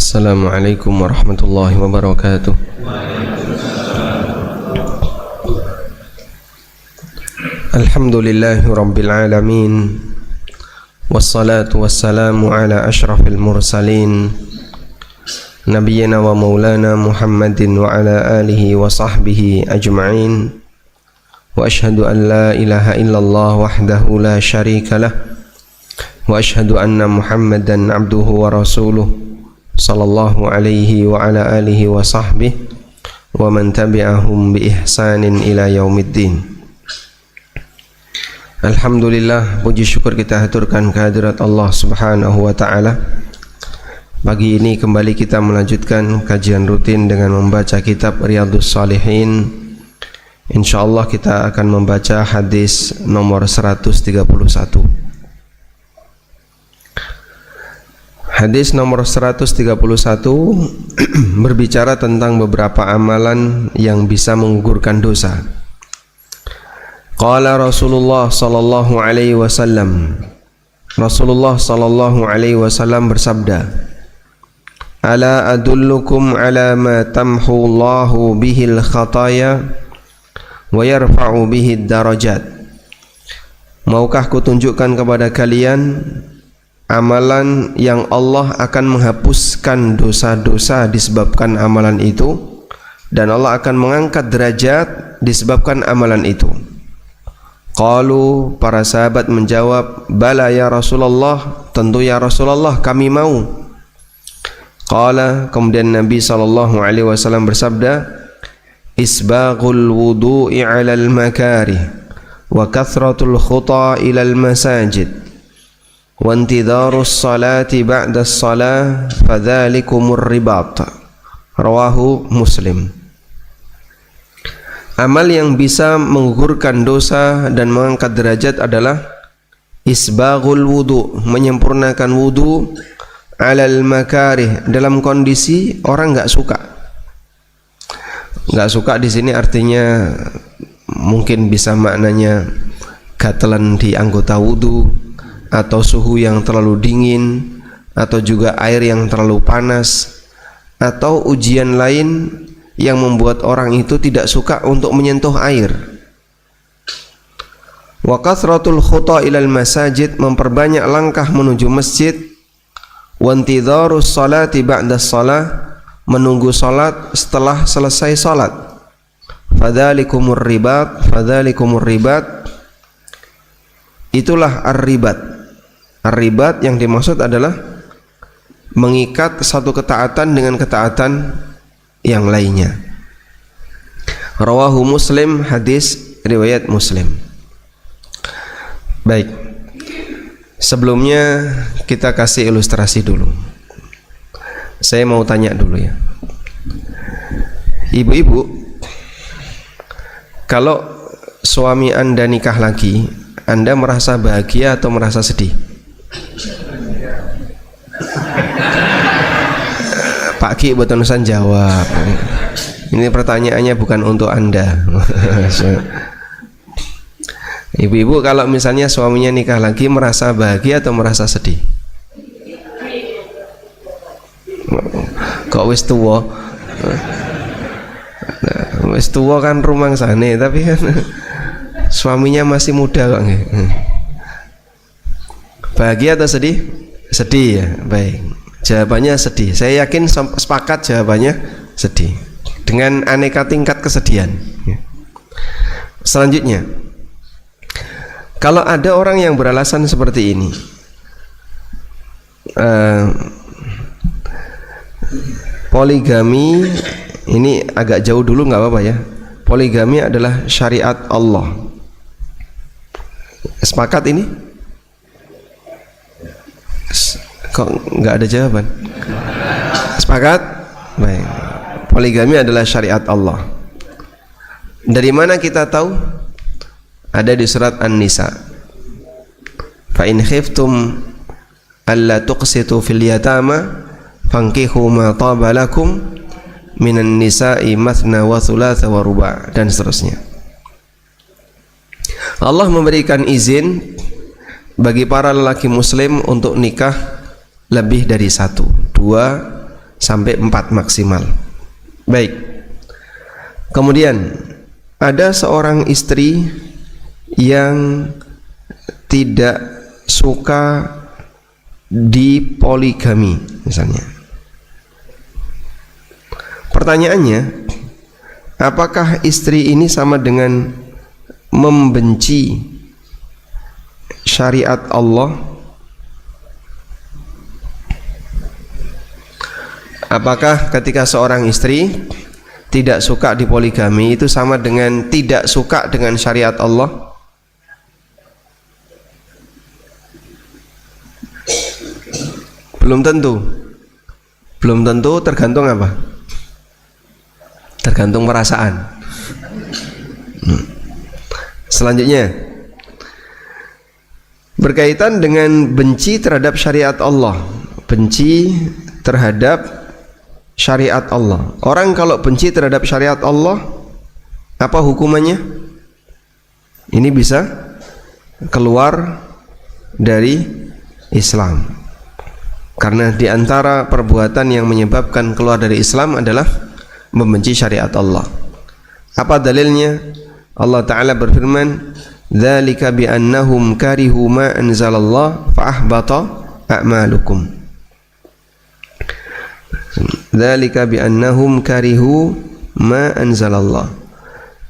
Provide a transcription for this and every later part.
Assalamualaikum warahmatullahi wabarakatuh. Alhamdulillahi rabbil alamin. Wassalatu wassalamu ala ashrafil mursalin Nabiyyina wa maulana Muhammadin wa ala alihi wa sahbihi ajma'in. Wa ashhadu an la ilaha illallah wahdahu la syarika lah. Wa ashhadu anna Muhammadan abduhu wa rasuluh sallallahu alaihi wa ala alihi wa sahbihi wa man tabi'ahum bi ihsanin ila yaumiddin. Alhamdulillah, puji syukur kita haturkan kehadirat Allah Subhanahu wa taala. Pagi ini kembali kita melanjutkan kajian rutin dengan membaca kitab Riyadhus Shalihin. Insyaallah kita akan membaca hadis nomor 131. Hadis nomor 131 berbicara tentang beberapa amalan yang bisa menggugurkan dosa. Qala Rasulullah sallallahu alaihi wasallam. Rasulullah sallallahu alaihi wasallam bersabda, "Ala adullukum ala ma tamhu Allahu bihil khataya wa yarfa'u bihid darajat." Maukah kutunjukkan kepada kalian amalan yang Allah akan menghapuskan dosa-dosa disebabkan amalan itu, dan Allah akan mengangkat derajat disebabkan amalan itu. Qalu, para sahabat menjawab, "Bala ya Rasulullah, tentu ya Rasulullah, kami mau." Qala, kemudian Nabi sallallahu alaihi wasallam bersabda, "Isbaghul wudu'i 'alal makarih wa kathratul khuta ilal masajid wa intidharus salati ba'da as-salah fadzalikumur ribat." Rawahu Muslim. Amal yang bisa menggugurkan dosa dan mengangkat derajat adalah isbaghul wudu, menyempurnakan wudu, alal makarih, dalam kondisi orang nggak suka. Nggak suka di sini artinya mungkin bisa maknanya gatelan di anggota wudu, atau suhu yang terlalu dingin, atau juga air yang terlalu panas, atau ujian lain yang membuat orang itu tidak suka untuk menyentuh air. Wa kathratul khuta ilal masajid, memperbanyak langkah menuju masjid. Wa intidharus salati ba'da shalah, menunggu salat setelah selesai salat. Fadzalikumur ribat, fadzalikumur ribat, itulah ar-ribat. Ar-ribat yang dimaksud adalah mengikat satu ketaatan dengan ketaatan yang lainnya. Rawahu Muslim, hadis riwayat Muslim. Baik, sebelumnya kita kasih ilustrasi dulu. Saya mau tanya dulu ya, ibu-ibu, kalau suami Anda nikah lagi, Anda merasa bahagia atau merasa sedih? Pak Ki botonusan jawab. Ini pertanyaannya bukan untuk Anda. Ibu-ibu, kalau misalnya suaminya nikah lagi, merasa bahagia atau merasa sedih? Kok wis tuwa? Wis tuwa kan rumangsane, tapi kan suaminya masih muda kok nggih. Bahagia atau sedih? Sedih ya. Baik. Jawabannya sedih. Saya yakin sepakat jawabannya sedih, dengan aneka tingkat kesedihan. Selanjutnya, kalau ada orang yang beralasan seperti ini, poligami ini agak jauh dulu, nggak apa-apa ya. Poligami adalah syariat Allah. Sepakat ini? Kok nggak ada jawaban? Sepakat? Baik. Poligami adalah syariat Allah. Dari mana kita tahu? Ada di surat An-Nisa. Fa in khiftum alla tuqsitu fil yatama fankihu ma taba lakum minan nisa'i mathna wa thulatha wa ruba', dan seterusnya. Allah memberikan izin bagi para lelaki muslim untuk nikah lebih dari satu, 2, sampai 4 maksimal. Baik. Kemudian ada seorang istri yang tidak suka dipoligami misalnya. Pertanyaannya, apakah istri ini sama dengan membenci syariat Allah? Apakah ketika seorang istri tidak suka dipoligami itu sama dengan tidak suka dengan syariat Allah? Belum tentu. Belum tentu, tergantung apa? Tergantung perasaan. Selanjutnya, berkaitan dengan benci terhadap syariat Allah. Benci terhadap syariat Allah. Orang kalau benci terhadap syariat Allah, apa hukumannya? Ini bisa keluar dari Islam. Karena di antara perbuatan yang menyebabkan keluar dari Islam adalah membenci syariat Allah. Apa dalilnya? Allah Ta'ala berfirman, "Dzalika bi annahum karihu ma anzalallah fa ahbata a'malukum." Dzalika bi annahum karihu ma anzalallah.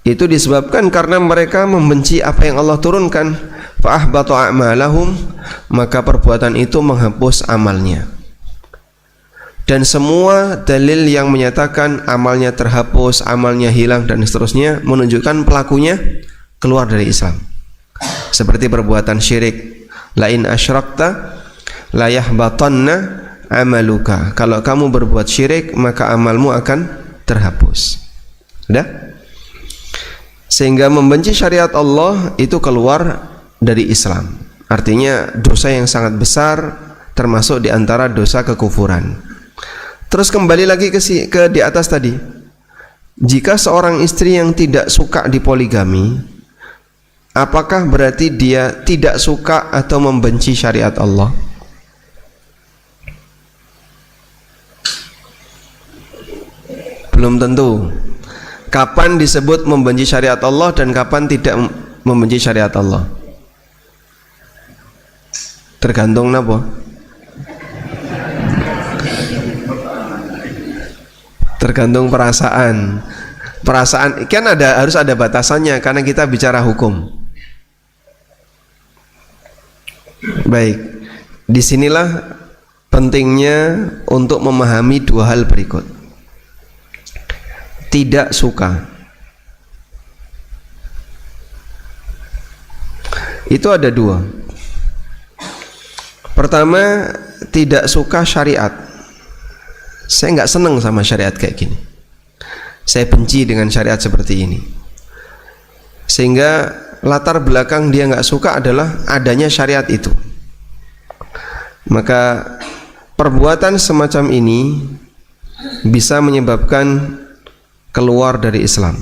Itu disebabkan karena mereka membenci apa yang Allah turunkan. Fa ahbata a'malahum, maka perbuatan itu menghapus amalnya. Dan semua dalil yang menyatakan amalnya terhapus, amalnya hilang dan seterusnya menunjukkan pelakunya keluar dari Islam. Seperti perbuatan syirik, la in asyrakta la yahbatanna amaluka. Kalau kamu berbuat syirik maka amalmu akan terhapus. Sudah? Sehingga membenci syariat Allah itu keluar dari Islam. Artinya dosa yang sangat besar, termasuk di antara dosa kekufuran. Terus kembali lagi ke di atas tadi. Jika seorang istri yang tidak suka dipoligami, apakah berarti dia tidak suka atau membenci syariat Allah? Belum tentu. Kapan disebut membenci syariat Allah dan kapan tidak membenci syariat Allah? Tergantung napa? Tergantung perasaan. Perasaan kan harus ada batasannya karena kita bicara hukum. Baik. Disinilah pentingnya untuk memahami dua hal berikut. Tidak suka. Itu ada dua. Pertama, tidak suka syariat. Saya nggak senang sama syariat kayak gini. Saya benci dengan syariat seperti ini. Sehingga latar belakang dia nggak suka adalah adanya syariat itu. Maka perbuatan semacam ini bisa menyebabkan keluar dari Islam.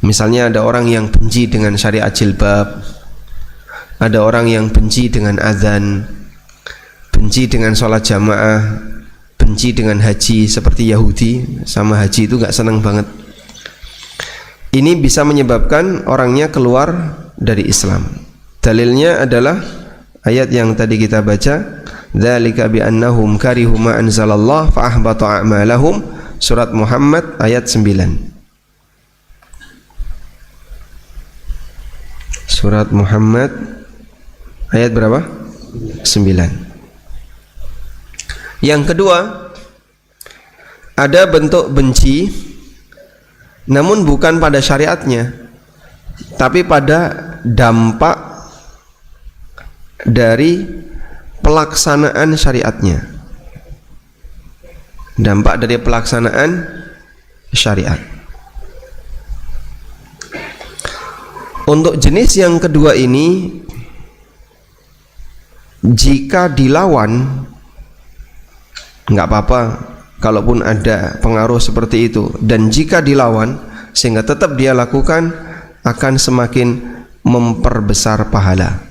Misalnya ada orang yang benci dengan syariat jilbab, ada orang yang benci dengan azan, benci dengan sholat jamaah, benci dengan haji seperti Yahudi, sama haji itu gak senang banget. Ini bisa menyebabkan orangnya keluar dari Islam. Dalilnya adalah ayat yang tadi kita baca, dzalika bi annahum karihu ma anzalallah fa ahbata a'malahum, surat Muhammad ayat 9. Surat Muhammad ayat berapa? 9. Yang kedua, ada bentuk benci namun bukan pada syariatnya, tapi pada dampak dari pelaksanaan syariatnya. Dampak dari pelaksanaan syariat. Untuk jenis yang kedua ini, jika dilawan nggak apa-apa, kalaupun ada pengaruh seperti itu, dan jika dilawan sehingga tetap dia lakukan, akan semakin memperbesar pahala.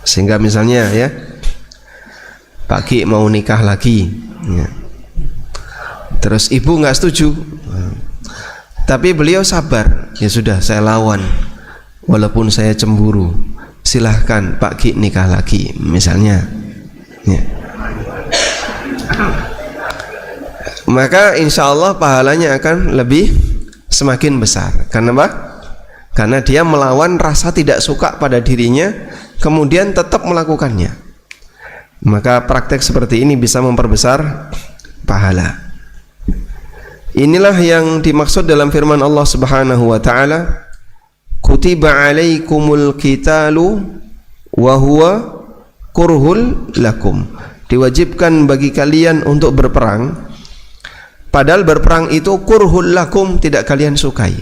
Sehingga misalnya ya, Pak Ki mau nikah lagi ya. Terus ibu nggak setuju, tapi beliau sabar, ya sudah saya lawan walaupun saya cemburu, silahkan Pak Ki nikah lagi misalnya ya. Maka insya Allah pahalanya akan lebih semakin besar. Karena apa? Karena dia melawan rasa tidak suka pada dirinya, kemudian tetap melakukannya. Maka praktek seperti ini bisa memperbesar pahala. Inilah yang dimaksud dalam firman Allah Subhanahu wa taala, kutiba alaikumul qitalu wa huwa kurhul lakum. Diwajibkan bagi kalian untuk berperang, padahal berperang itu kurhul lakum, tidak kalian sukai.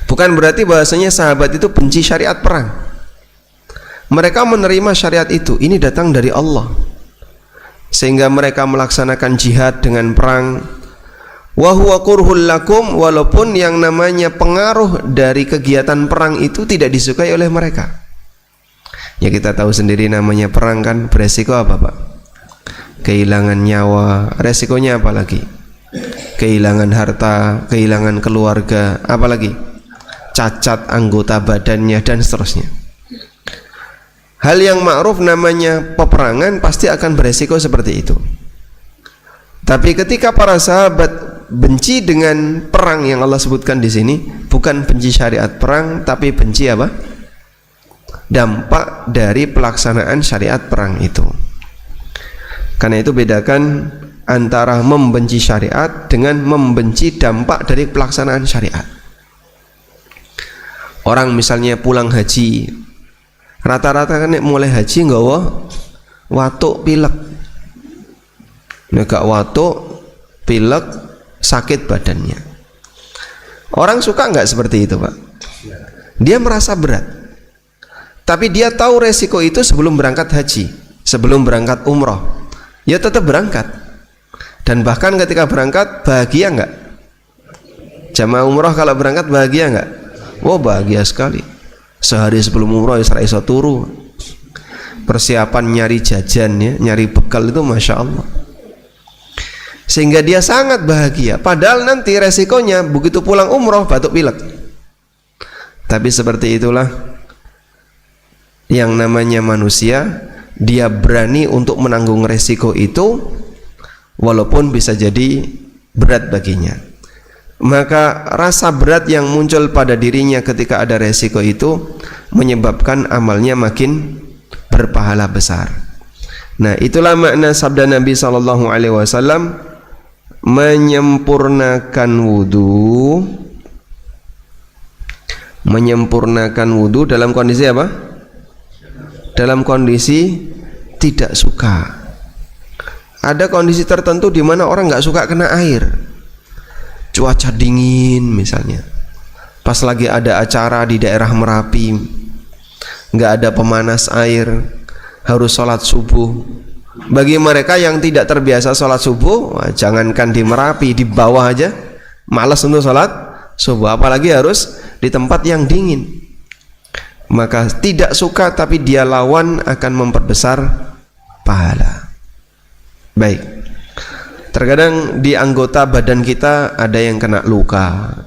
Bukan berarti bahasanya sahabat itu benci syariat perang. Mereka menerima syariat itu, ini datang dari Allah, sehingga mereka melaksanakan jihad dengan perang. Wa huwa kurhul lakum, walaupun yang namanya pengaruh dari kegiatan perang itu tidak disukai oleh mereka. Ya kita tahu sendiri namanya perang kan beresiko apa Pak? Kehilangan nyawa, resikonya apa lagi? Kehilangan harta, kehilangan keluarga, apalagi cacat anggota badannya dan seterusnya. Hal yang ma'ruf namanya peperangan pasti akan beresiko seperti itu. Tapi ketika para sahabat benci dengan perang yang Allah sebutkan di sini, bukan benci syariat perang, tapi benci apa? Dampak dari pelaksanaan syariat perang itu. Karena itu bedakan antara membenci syariat dengan membenci dampak dari pelaksanaan syariat. Orang misalnya pulang haji, rata-rata kan mulai haji nggawa watuk pilek. Nek watuk pilek sakit badannya. Orang suka nggak seperti itu Pak? Dia merasa berat, tapi dia tahu resiko itu sebelum berangkat haji, sebelum berangkat umroh, ya tetap berangkat. Dan bahkan ketika berangkat bahagia nggak? Jamaah umroh kalau berangkat bahagia nggak? Oh bahagia sekali. Sehari sebelum umroh Isra iso turu. Persiapan nyari jajan ya, nyari bekal itu Masya Allah. Sehingga dia sangat bahagia. Padahal nanti resikonya begitu pulang umroh batuk pilek. Tapi seperti itulah yang namanya manusia, dia berani untuk menanggung resiko itu walaupun bisa jadi berat baginya. Maka rasa berat yang muncul pada dirinya ketika ada resiko itu menyebabkan amalnya makin berpahala besar. Nah, itulah makna sabda Nabi SAW, menyempurnakan wudu dalam kondisi apa? Dalam kondisi tidak suka. Ada kondisi tertentu di mana orang nggak suka kena air. Cuaca dingin misalnya, pas lagi ada acara di daerah Merapi, nggak ada pemanas air, harus sholat subuh. Bagi mereka yang tidak terbiasa sholat subuh, wah, jangankan di Merapi, di bawah aja malas untuk sholat subuh, apalagi harus di tempat yang dingin. Maka tidak suka tapi dia lawan akan memperbesar pahala. Baik. Terkadang di anggota badan kita ada yang kena luka.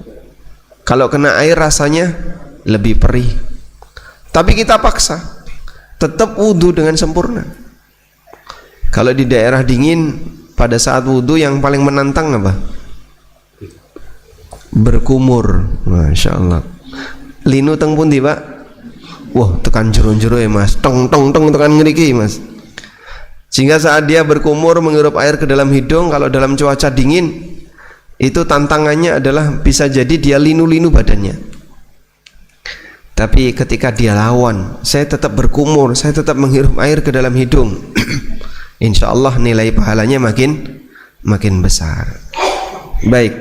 Kalau kena air rasanya lebih perih, tapi kita paksa tetap wudhu dengan sempurna. Kalau di daerah dingin, pada saat wudhu yang paling menantang apa? Berkumur. Masya Allah. Linu teng pundi Pak? Wah tekan jero-jero ya Mas, tong tekan ngeriki Mas. Sehingga saat dia berkumur menghirup air ke dalam hidung, kalau dalam cuaca dingin itu tantangannya adalah bisa jadi dia linu-linu badannya. Tapi ketika dia lawan, saya tetap berkumur, saya tetap menghirup air ke dalam hidung, insya Allah nilai pahalanya makin besar. Baik.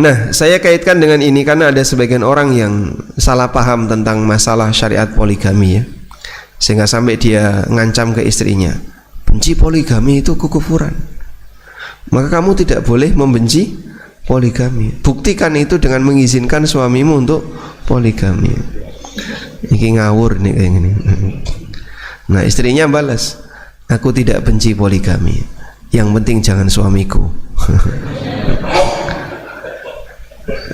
Nah, saya kaitkan dengan ini karena ada sebagian orang yang salah paham tentang masalah syariat poligami ya. Sehingga sampai dia ngancam ke istrinya, benci poligami itu kekufuran, maka kamu tidak boleh membenci poligami. Buktikan itu dengan mengizinkan suamimu untuk poligami. Iki ngawur nih kayak gini. Nah istrinya balas, aku tidak benci poligami, yang penting jangan suamiku.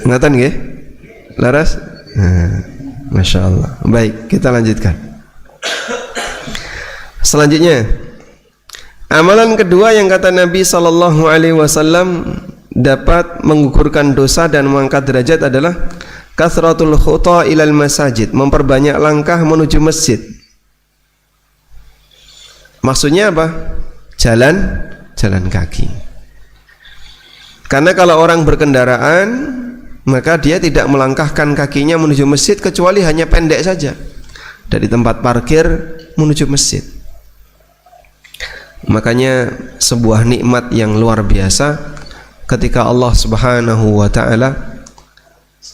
Ngatan nggih? Laras? Masya Allah. Baik, kita lanjutkan. Selanjutnya, amalan kedua yang kata Nabi SAW dapat menggugurkan dosa dan mengangkat derajat adalah kasratul khuta ilal masajid, memperbanyak langkah menuju masjid. Maksudnya apa? Jalan kaki. Karena kalau orang berkendaraan, maka dia tidak melangkahkan kakinya menuju masjid kecuali hanya pendek saja dari tempat parkir menuju masjid. Makanya sebuah nikmat yang luar biasa ketika Allah Subhanahu wa ta'ala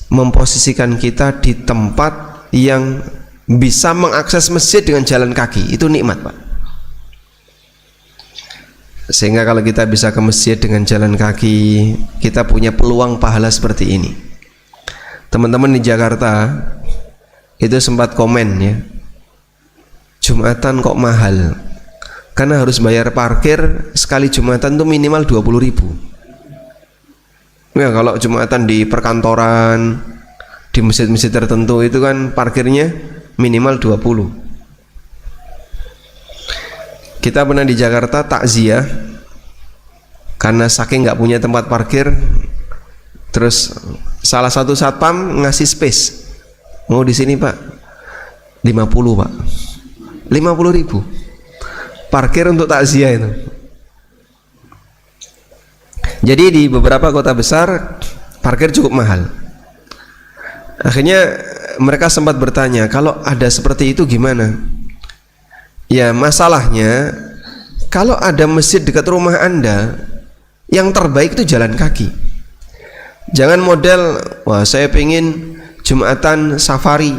memposisikan kita di tempat yang bisa mengakses masjid dengan jalan kaki. Itu nikmat, Pak. Sehingga kalau kita bisa ke masjid dengan jalan kaki, kita punya peluang pahala seperti ini. Teman-teman di Jakarta itu sempat komen ya, Jumatan kok mahal, karena harus bayar parkir sekali Jumatan tuh minimal 20.000. Ya, kalau Jumatan di perkantoran, di masjid-masjid tertentu itu kan parkirnya minimal 20. Kita pernah di Jakarta takziah karena saking nggak punya tempat parkir, terus salah satu satpam ngasih space, mau di sini Pak, 50 Pak, 50.000 parkir untuk takziah itu. Jadi di beberapa kota besar parkir cukup mahal. Akhirnya mereka sempat bertanya, kalau ada seperti itu gimana? Ya masalahnya, kalau ada masjid dekat rumah Anda, yang terbaik itu jalan kaki. Jangan model, wah saya pengen Jumatan safari,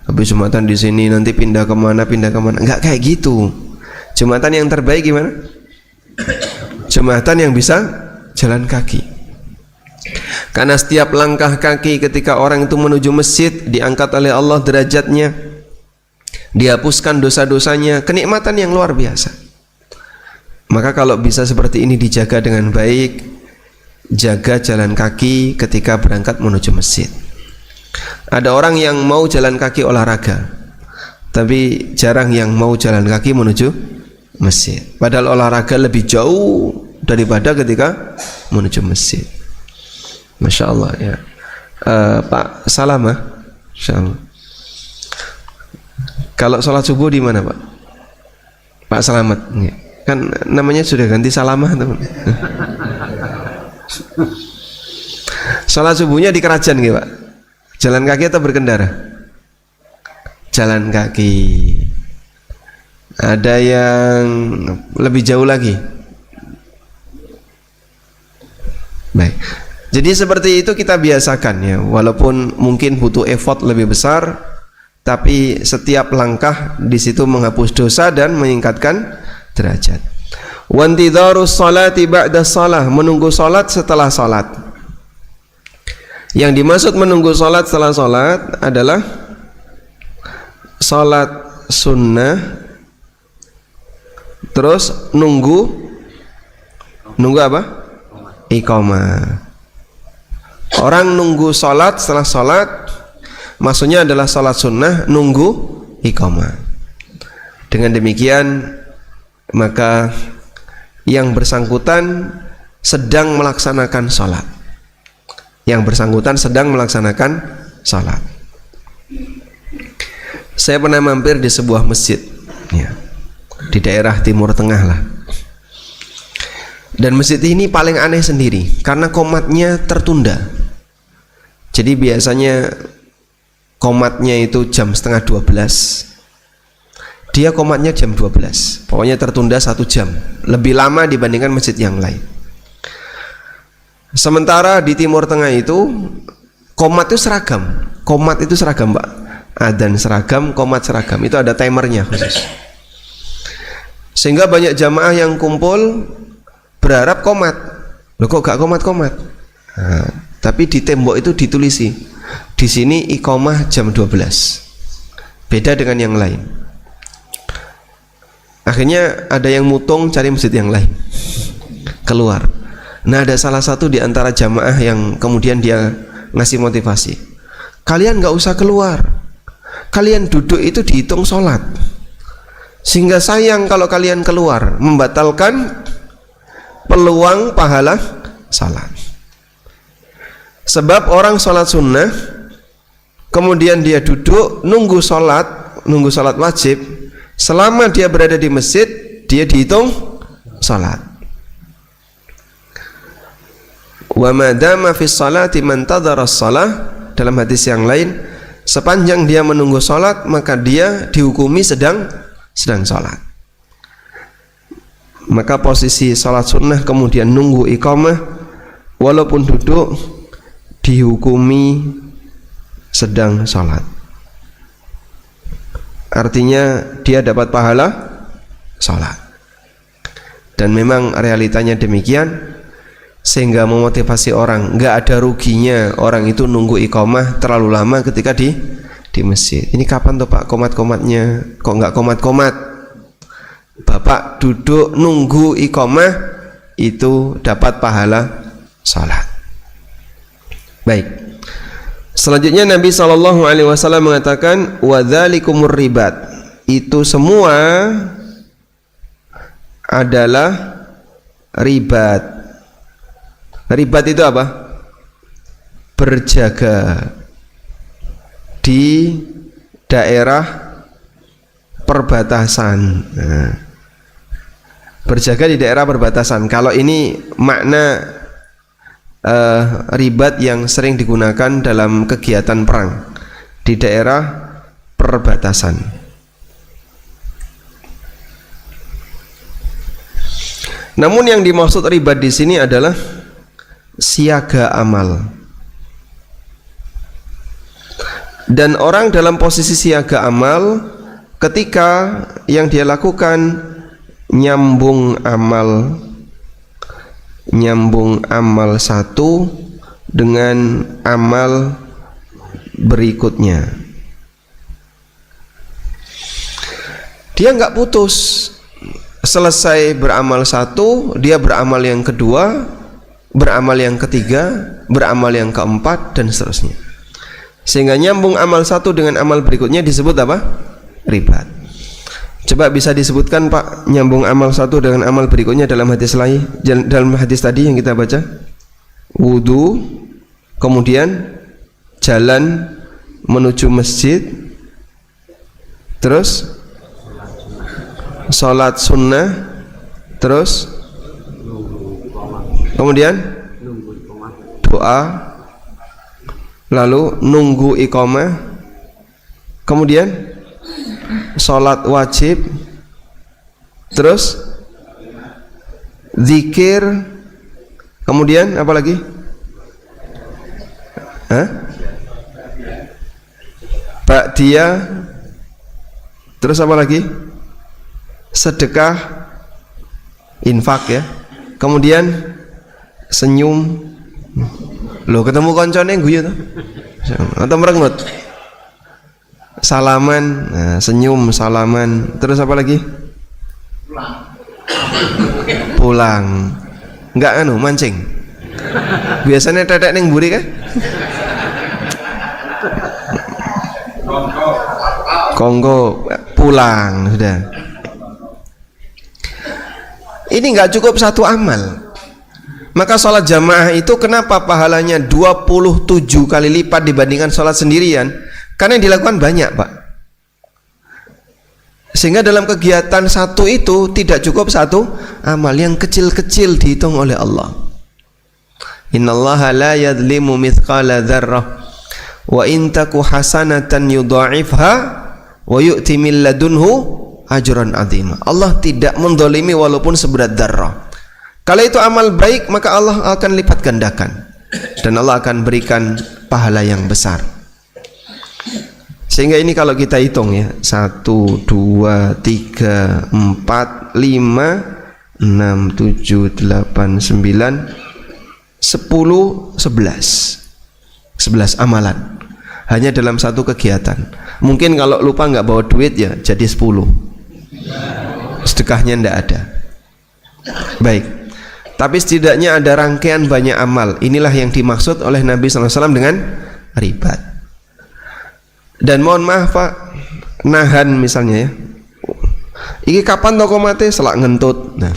habis Jumatan di sini nanti pindah kemana. Enggak kayak gitu. Jumatan yang terbaik gimana? Jumatan yang bisa jalan kaki. Karena setiap langkah kaki ketika orang itu menuju masjid diangkat oleh Allah derajatnya, dihapuskan dosa-dosanya, kenikmatan yang luar biasa. Maka kalau bisa seperti ini dijaga dengan baik, jaga jalan kaki ketika berangkat menuju masjid. Ada orang yang mau jalan kaki olahraga, tapi jarang yang mau jalan kaki menuju masjid. Padahal olahraga lebih jauh daripada ketika menuju masjid. Masya Allah ya. Pak Salamah, Masya Allah. Kalau sholat subuh di mana Pak? Pak Selamat, kan namanya sudah ganti Salamah teman. Sholat subuhnya di kerajaan gitu Pak? Jalan kaki atau berkendara? Jalan kaki. Ada yang lebih jauh lagi. Baik. Jadi seperti itu kita biasakan ya, walaupun mungkin butuh effort lebih besar, tapi setiap langkah di situ menghapus dosa dan meningkatkan derajat. Wantidharus salati ba'da shalah, menunggu salat setelah salat. Yang dimaksud menunggu salat setelah salat adalah salat sunnah, terus nunggu apa? Iqamah. Orang nunggu salat setelah salat, maksudnya adalah salat sunnah, nunggu iqamah. Dengan demikian maka yang bersangkutan sedang melaksanakan salat. Yang bersangkutan sedang melaksanakan salat. Saya pernah mampir di sebuah masjid ya, di daerah Timur Tengah lah. Dan masjid ini paling aneh sendiri karena qomatnya tertunda. Jadi biasanya qomatnya itu jam setengah 12, dia qomatnya jam 12, pokoknya tertunda 1 jam, lebih lama dibandingkan masjid yang lain. Sementara di Timur Tengah itu qomat itu seragam Pak, adzan seragam, qomat seragam, itu ada timernya khusus. Sehingga banyak jamaah yang kumpul berharap qomat, loh kok gak qomat? Nah, tapi di tembok itu ditulisi, di sini iqamah jam 12. beda dengan yang lain. Akhirnya ada yang mutung cari masjid yang lain, keluar. Nah, ada salah satu di antara jamaah yang kemudian dia ngasih motivasi, kalian nggak usah keluar, kalian duduk itu dihitung sholat, sehingga sayang kalau kalian keluar, membatalkan peluang pahala sholat. Sebab orang sholat sunnah kemudian dia duduk nunggu sholat wajib, selama dia berada di masjid dia dihitung sholat. Wa ma dama fi sholati man tadhara shalah, dalam hadis yang lain, sepanjang dia menunggu sholat maka dia dihukumi sedang sholat. Maka posisi sholat sunnah kemudian nunggu iqamah walaupun duduk dihukumi sedang sholat, artinya dia dapat pahala sholat. Dan memang realitanya demikian, sehingga memotivasi orang, nggak ada ruginya orang itu nunggu iqamah terlalu lama ketika di masjid. Ini kapan tuh Pak komat-komatnya? Kok nggak komat-komat? Bapak duduk nunggu iqamah itu dapat pahala salat. Baik. Selanjutnya Nabi SAW mengatakan wadzalikumur ribat, itu semua adalah ribat. Ribat itu apa? Berjaga di daerah perbatasan. Nah, berjaga di daerah perbatasan. Kalau ini makna ribat yang sering digunakan dalam kegiatan perang di daerah perbatasan. Namun yang dimaksud ribat di sini adalah siaga amal. Dan orang dalam posisi siaga amal ketika yang dia lakukan nyambung amal satu dengan amal berikutnya. Dia nggak putus, selesai beramal satu dia beramal yang kedua, beramal yang ketiga, beramal yang keempat, dan seterusnya. Sehingga nyambung amal satu dengan amal berikutnya disebut apa? Ribat. Coba bisa disebutkan Pak, nyambung amal satu dengan amal berikutnya dalam hadis lain, dalam hadis tadi yang kita baca. Wudu, kemudian jalan menuju masjid, terus sholat sunnah, terus kemudian doa, lalu nunggu iqamah, kemudian sholat wajib, terus zikir, kemudian apa lagi? Ba'diyah, terus apa lagi? Sedekah, infak ya, kemudian senyum. Loh, ketemu koncone guyu tuh atau merengut, salaman, nah, senyum, salaman, terus apa lagi? Pulang. Enggak mancing. Biasanya tetek ning mburi kan? Kongko pulang sudah. Ini enggak cukup satu amal. Maka sholat jamaah itu kenapa pahalanya 27 kali lipat dibandingkan sholat sendirian? Karena yang dilakukan banyak Pak. Sehingga dalam kegiatan satu itu tidak cukup satu amal, yang kecil-kecil dihitung oleh Allah. Innallaha la yadlimu mithqala dzarrah wa in taku hasanatan yudha'ifha wa yu'ti min ladunhu ajran 'azima. Allah tidak mendolimi walaupun seberat dzarrah. Kalau itu amal baik maka Allah akan lipat gandakan dan Allah akan berikan pahala yang besar. Sehingga ini kalau kita hitung ya, 1, 2, 3, 4, 5, 6, 7, 8, 9, 10, 11 amalan. hanya dalam satu kegiatan. Mungkin kalau lupa nggak bawa duit ya jadi 10. Sedekahnya ndak ada. Baik. Tapi setidaknya ada rangkaian banyak amal. Inilah yang dimaksud oleh Nabi SAW dengan ribat. Dan mohon maaf Pak, nahan misalnya ya. Iki kapan toko mati selak ngentut. Nah,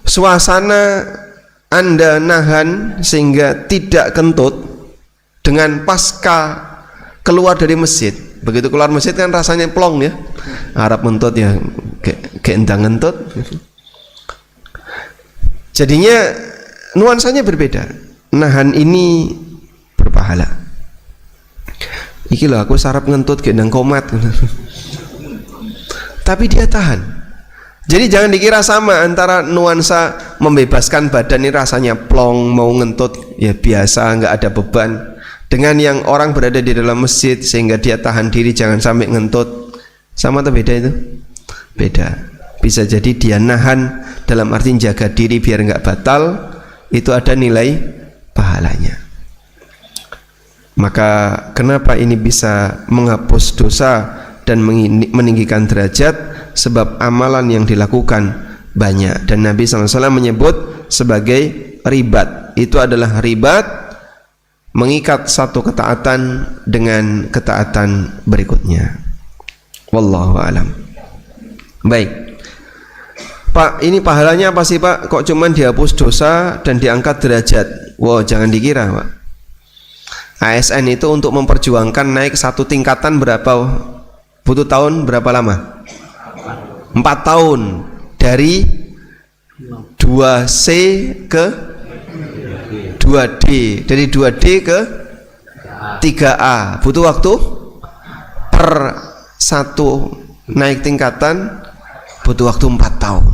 suasana Anda nahan sehingga tidak kentut dengan pasca keluar dari masjid. Begitu keluar masjid kan rasanya plong ya, harap ngentut ya kayak endang ngentut. Jadinya nuansanya berbeda. Nahan ini berpahala. Iki loh aku sarap ngentut kayak endang komat. Tapi dia tahan. Jadi jangan dikira sama antara nuansa membebaskan badan ini rasanya plong, mau ngentut ya biasa, nggak ada beban, dengan yang orang berada di dalam masjid sehingga dia tahan diri jangan sampai ngentut. Sama atau beda itu? Beda. Bisa jadi dia nahan dalam arti jaga diri biar nggak batal, itu ada nilai pahalanya. Maka kenapa ini bisa menghapus dosa dan meninggikan derajat? Sebab amalan yang dilakukan banyak. Dan Nabi SAW menyebut sebagai ribat. Itu adalah ribat, mengikat satu ketaatan dengan ketaatan berikutnya. Wallahu alam. Baik Pak, ini pahalanya apa sih Pak? Kok cuman dihapus dosa dan diangkat derajat? Wow, jangan dikira Pak. ASN itu untuk memperjuangkan naik satu tingkatan berapa? Butuh tahun berapa lama? 4 tahun. Dari 2C ke 2D, dari 2D ke 3A. Butuh waktu per satu naik tingkatan, butuh waktu 4 tahun.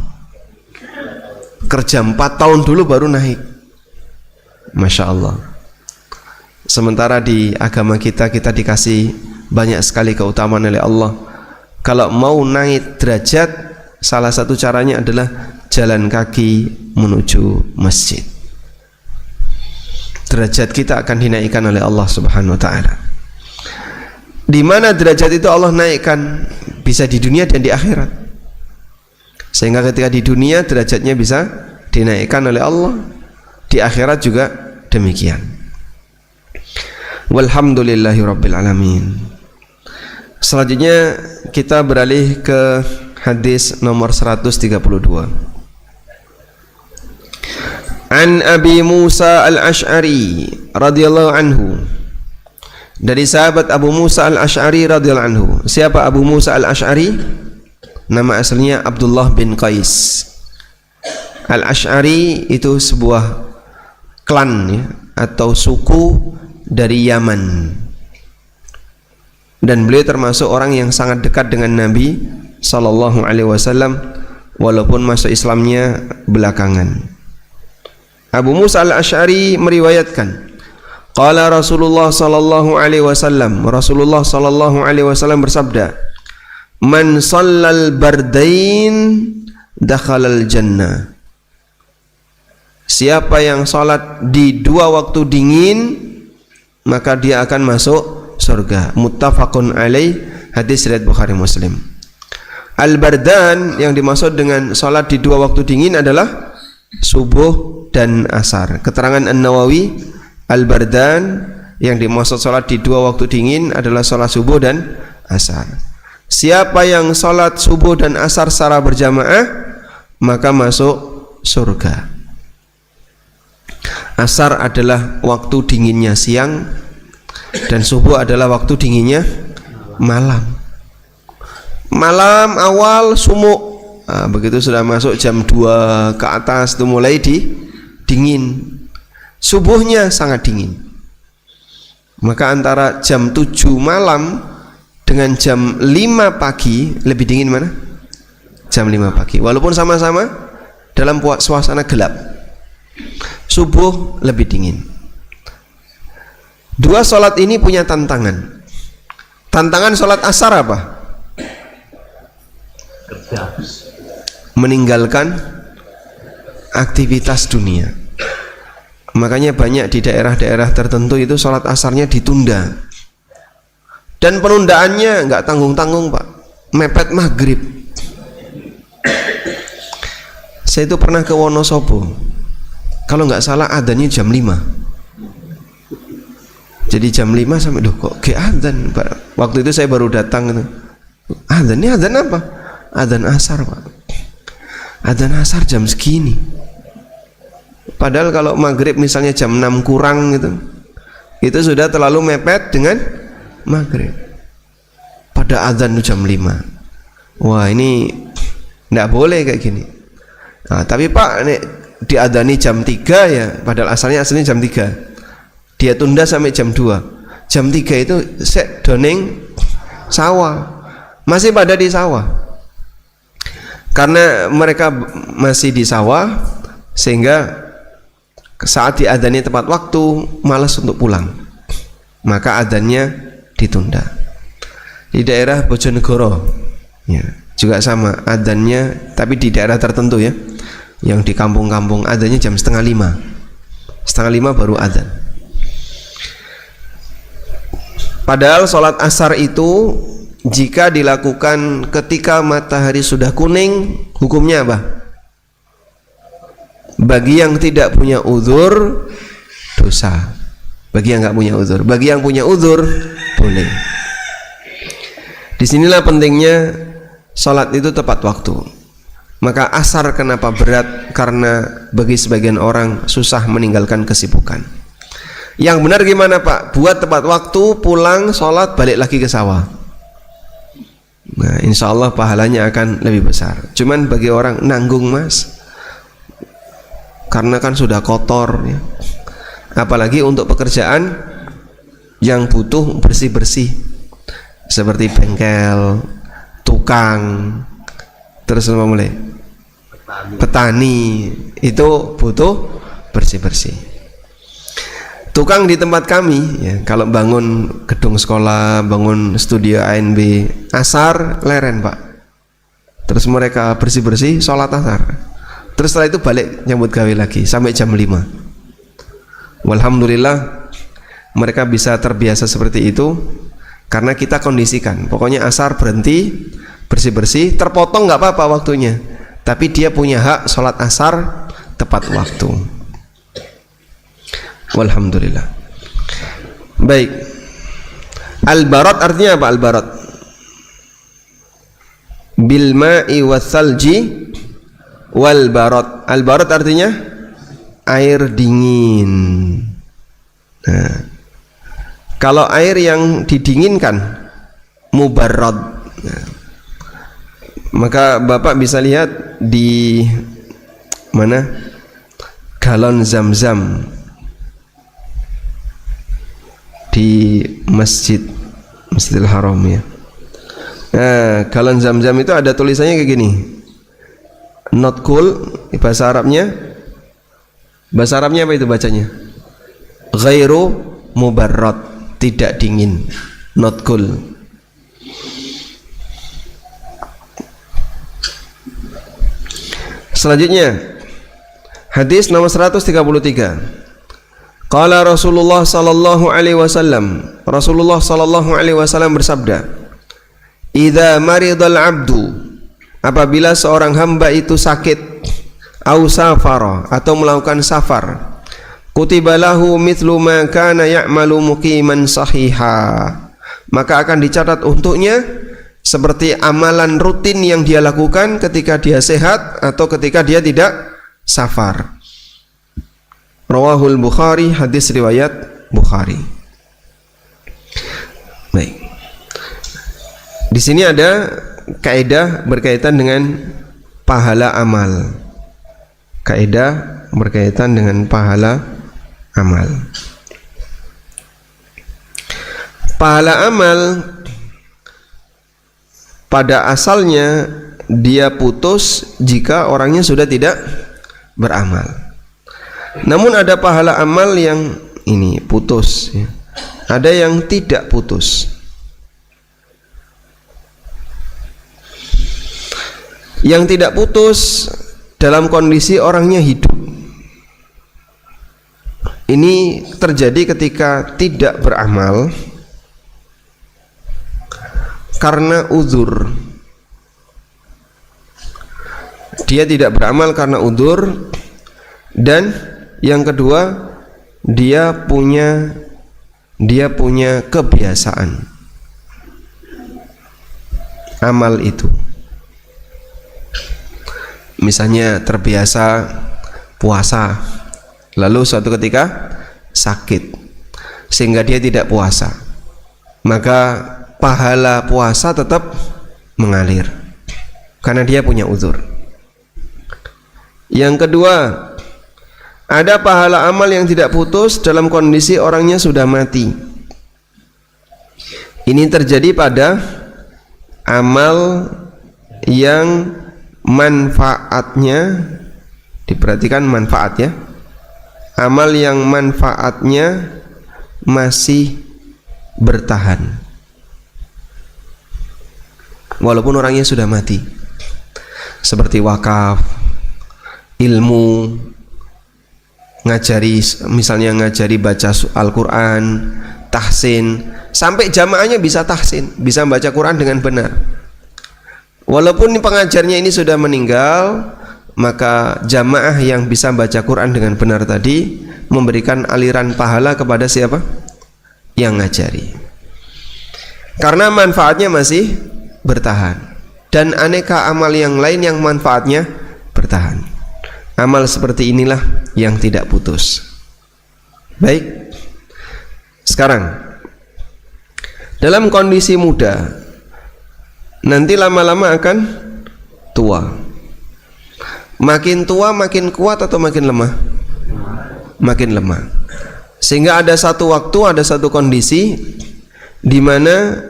Kerja 4 tahun dulu baru naik. Masya Allah. Sementara di agama kita dikasih banyak sekali keutamaan oleh Allah. Kalau mau naik derajat, salah satu caranya adalah jalan kaki menuju masjid. Derajat kita akan dinaikkan oleh Allah Subhanahu wa taala. Di mana derajat itu Allah naikkan? Bisa di dunia dan di akhirat. Sehingga ketika di dunia derajatnya bisa dinaikkan oleh Allah, di akhirat juga demikian. Walhamdulillahirabbil alamin. Selanjutnya kita beralih ke hadis nomor 132. An Abi Musa al-Ash'ari radhiyallahu anhu. Dari sahabat Abu Musa al-Ash'ari radhiyallahu anhu. Siapa Abu Musa al-Ash'ari? Nama aslinya Abdullah bin Qais. Al-Ash'ari itu sebuah klan ya, atau suku dari Yaman. Dan beliau termasuk orang yang sangat dekat dengan Nabi sallallahu alaihi wasallam walaupun masuk Islamnya belakangan. Abu Musa al-Ash'ari meriwayatkan, qala Rasulullah sallallahu alaihi wasallam, Rasulullah sallallahu alaihi wasallam bersabda, man shallal bardain dakhalal jannah. Siapa yang salat di 2 waktu dingin maka dia akan masuk surga. Muttafaqun alaih, hadis riwayat Bukhari Muslim. Al-bardan yang dimaksud dengan salat di 2 waktu dingin adalah subuh dan asar. Keterangan An-Nawawi, al-bardan yang dimaksud salat di 2 waktu dingin adalah salat subuh dan asar. Siapa yang salat subuh dan asar secara berjamaah maka masuk surga. Asar adalah waktu dinginnya siang dan subuh adalah waktu dinginnya malam. Malam awal sumuk, nah, begitu sudah masuk jam 2 ke atas itu mulai dingin. Subuhnya sangat dingin. Maka antara jam 7 malam dengan jam 5 pagi lebih dingin mana? Jam 5 pagi. Walaupun sama-sama dalam suasana gelap, subuh lebih dingin. 2 sholat ini punya tantangan. Tantangan sholat asar apa? Meninggalkan aktivitas dunia. Makanya banyak di daerah-daerah tertentu itu sholat asarnya ditunda. Dan penundaannya nggak tanggung-tanggung Pak, mepet maghrib. Saya itu pernah ke Wonosobo, kalau nggak salah adzannya jam 5. Jadi jam 5 sampai, duh kok ke adzan Pak. Waktu itu saya baru datang itu. Adzan ini adzan apa? Adzan asar Pak. Adzan asar jam segini. Padahal kalau maghrib misalnya jam 6 kurang gitu, itu sudah terlalu mepet dengan maghrib. Pada adzan jam 5. Wah ini tidak boleh kayak gini. Nah, tapi Pak ini diadzani jam 3 ya, padahal asalnya jam 3. Dia tunda sampai jam 2. Jam 3 itu sek doning sawah. Masih pada di sawah. Karena mereka masih di sawah, sehingga saat diadzani tepat waktu malas untuk pulang, maka adzannya ditunda. Di daerah Bojonegoro ya, juga sama adzannya, tapi di daerah tertentu ya, yang di kampung-kampung adzannya jam setengah 5. Setengah 5 baru adzan. Padahal sholat asar itu jika dilakukan ketika matahari sudah kuning, hukumnya apa? Bagi yang tidak punya uzur, dosa. Bagi yang nggak punya uzur. Bagi yang punya uzur, boleh. Disinilah pentingnya sholat itu tepat waktu. Maka asar kenapa berat? Karena bagi sebagian orang susah meninggalkan kesibukan. Yang benar gimana Pak? Buat tepat waktu, pulang, sholat, balik lagi ke sawah. Nah insya Allah pahalanya akan lebih besar. Cuman bagi orang nanggung Mas, karena kan sudah kotor ya. Apalagi untuk pekerjaan yang butuh bersih-bersih, seperti bengkel, tukang, terus apa mulai petani, itu butuh bersih-bersih. Tukang di tempat kami ya, kalau bangun gedung sekolah, bangun studio ANB, asar leren Pak. Terus mereka bersih-bersih, sholat asar. Terus setelah itu balik nyambut gawe lagi sampai jam 5. Walhamdulillah mereka bisa terbiasa seperti itu karena kita kondisikan. Pokoknya asar berhenti, bersih-bersih, terpotong nggak apa-apa waktunya, tapi dia punya hak sholat asar tepat waktu. Walhamdulillah. Baik. Al-barat artinya apa? Al-barat bil ma'i wassalji wal barat. Al barat artinya air dingin. Nah, kalau air yang didinginkan mubarrad. Nah, maka Bapak bisa lihat di mana galon Zam-Zam di Masjidil Haram ya. Nah, galon Zam-Zam itu ada tulisannya kayak gini. Not cool, bahasa Arabnya apa itu bacanya? Ghairu mubarrad, tidak dingin. Not cool. Selanjutnya hadis nomor 133. Qala Rasulullah sallallahu alaihi wasallam, Rasulullah sallallahu alaihi wasallam bersabda, "Idza maridal 'abdu," apabila seorang hamba itu sakit, au safara, atau melakukan safar, kutiba lahu mithlu ma kana ya'malu muqiman sahiha, maka akan dicatat untuknya seperti amalan rutin yang dia lakukan ketika dia sehat atau ketika dia tidak safar. Rawahul Bukhari, hadis riwayat Bukhari. Baik. Di sini ada kaidah berkaitan dengan pahala amal. Kaidah berkaitan dengan pahala amal. Pahala amal pada asalnya dia putus jika orangnya sudah tidak beramal. Namun ada pahala amal yang ini putus ya. Ada yang tidak putus. Yang tidak putus dalam kondisi orangnya hidup. Ini terjadi ketika tidak beramal karena uzur. Dia tidak beramal karena uzur, dan yang kedua dia punya kebiasaan amal itu. Misalnya terbiasa puasa, lalu suatu ketika sakit sehingga dia tidak puasa, maka pahala puasa tetap mengalir karena dia punya uzur. Yang kedua, ada pahala amal yang tidak putus dalam kondisi orangnya sudah mati. Ini terjadi pada amal yang manfaatnya, diperhatikan manfaat ya, amal yang manfaatnya masih bertahan walaupun orangnya sudah mati, seperti wakaf, ilmu, misalnya ngajari baca Al-Quran, tahsin, sampai jamaahnya bisa tahsin, bisa baca Quran dengan benar. Walaupun pengajarnya ini sudah meninggal, maka jamaah yang bisa baca Quran dengan benar tadi memberikan aliran pahala kepada siapa? Yang ngajari, karena manfaatnya masih bertahan. Dan aneka amal yang lain yang manfaatnya bertahan. Amal seperti inilah yang tidak putus. Baik, sekarang dalam kondisi muda, nanti lama-lama akan tua. Makin tua makin kuat atau makin lemah? Makin lemah. Sehingga ada satu waktu, ada satu kondisi di mana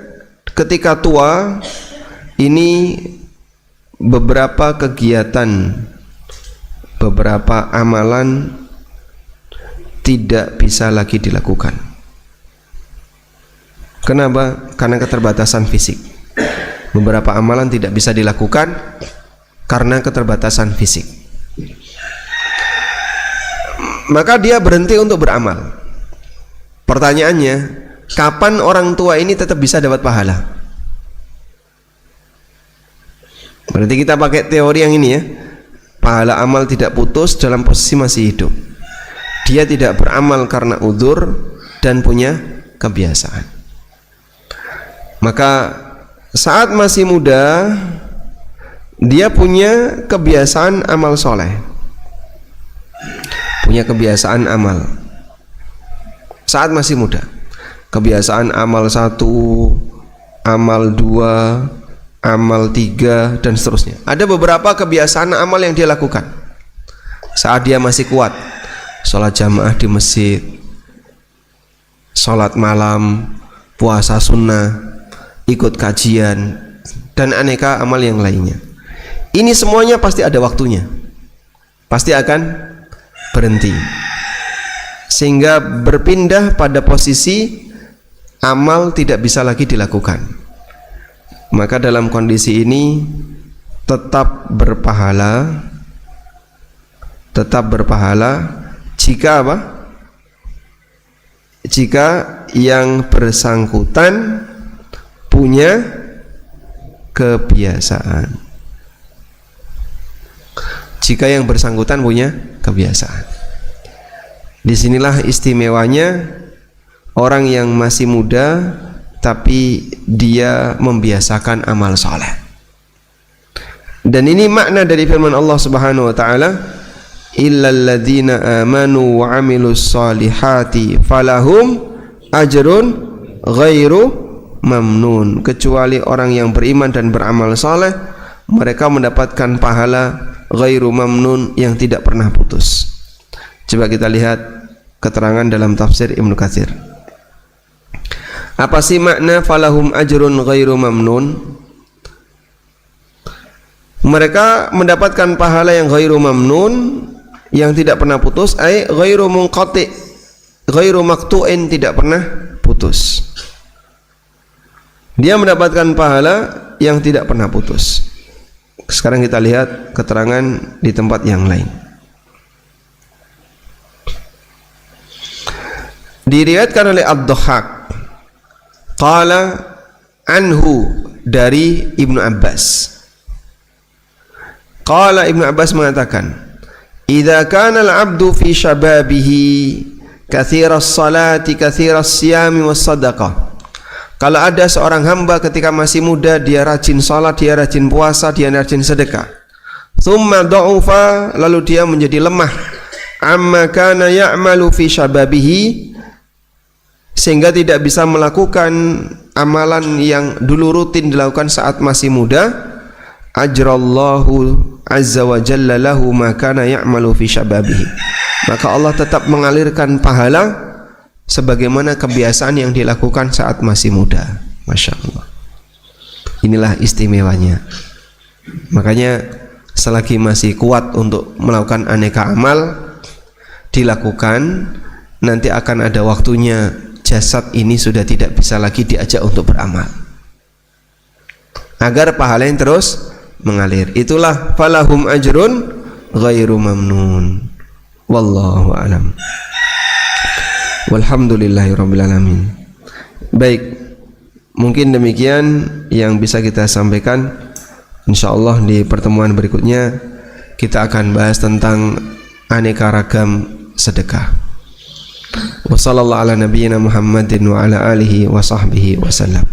ketika tua ini beberapa kegiatan, beberapa amalan tidak bisa lagi dilakukan. Kenapa? Karena keterbatasan fisik. Beberapa amalan tidak bisa dilakukan karena keterbatasan fisik. Maka dia berhenti untuk beramal. Pertanyaannya, kapan orang tua ini tetap bisa dapat pahala? Berarti kita pakai teori yang ini ya. Pahala amal tidak putus dalam posisi masih hidup. Dia tidak beramal karena uzur dan punya kebiasaan. Maka saat masih muda, dia punya kebiasaan amal soleh, punya kebiasaan amal saat masih muda. Kebiasaan amal 1, amal 2, amal 3, dan seterusnya. Ada beberapa kebiasaan amal yang dia lakukan saat dia masih kuat. Sholat jamaah di masjid, sholat malam, puasa sunnah, ikut kajian, dan aneka amal yang lainnya. Ini semuanya pasti ada waktunya, pasti akan berhenti, sehingga berpindah pada posisi amal tidak bisa lagi dilakukan. Maka dalam kondisi ini tetap berpahala jika apa? Jika yang bersangkutan punya kebiasaan. Jika yang bersangkutan punya kebiasaan. Disinilah istimewanya orang yang masih muda tapi dia membiasakan amal saleh. Dan ini makna dari firman Allah Subhanahu wa taala, illal ladzina amanu wa amilus solihati falahum ajrun ghairu mamnun. Kecuali orang yang beriman dan beramal saleh, mereka mendapatkan pahala ghairu mamnun, yang tidak pernah putus. Coba kita lihat keterangan dalam tafsir Ibnu Katsir. Apa sih makna falahum ajrun ghairu mamnun? Mereka mendapatkan pahala yang ghairu mamnun, yang tidak pernah putus, ai ghairu munqati, ghairu maqtu'in, tidak pernah putus. Dia mendapatkan pahala yang tidak pernah putus. Sekarang kita lihat keterangan di tempat yang lain. Diriwayatkan oleh Ad-Dhahhak qala anhu dari Ibnu Abbas. Qala Ibnu Abbas mengatakan, "Idza kana al-'abdu fi shababihi katsiras salati katsiras siyami was sadaqah." Kalau ada seorang hamba ketika masih muda, dia rajin salat, dia rajin puasa, dia rajin sedekah. Tsumma dha'ufa, lalu dia menjadi lemah. Amma kana ya'malu fi syababihi, sehingga tidak bisa melakukan amalan yang dulu rutin dilakukan saat masih muda. Ajrallahu azza wa jalla lahu ma kana ya'malu fi syababihi. Maka Allah tetap mengalirkan pahala sebagaimana kebiasaan yang dilakukan saat masih muda. Masya Allah. Inilah istimewanya. Makanya selagi masih kuat untuk melakukan aneka amal, dilakukan. Nanti akan ada waktunya jasad ini sudah tidak bisa lagi diajak untuk beramal, agar pahala yang terus mengalir. Itulah falahum ajrun ghairu mamnun. Wallahu a'lam. Walhamdulillahirabbil alamin. Baik, mungkin demikian yang bisa kita sampaikan. Insyaallah di pertemuan berikutnya kita akan bahas tentang aneka ragam sedekah. Wassallallahu ala nabiyyina Muhammadin wa ala alihi wa sahbihi wasallam.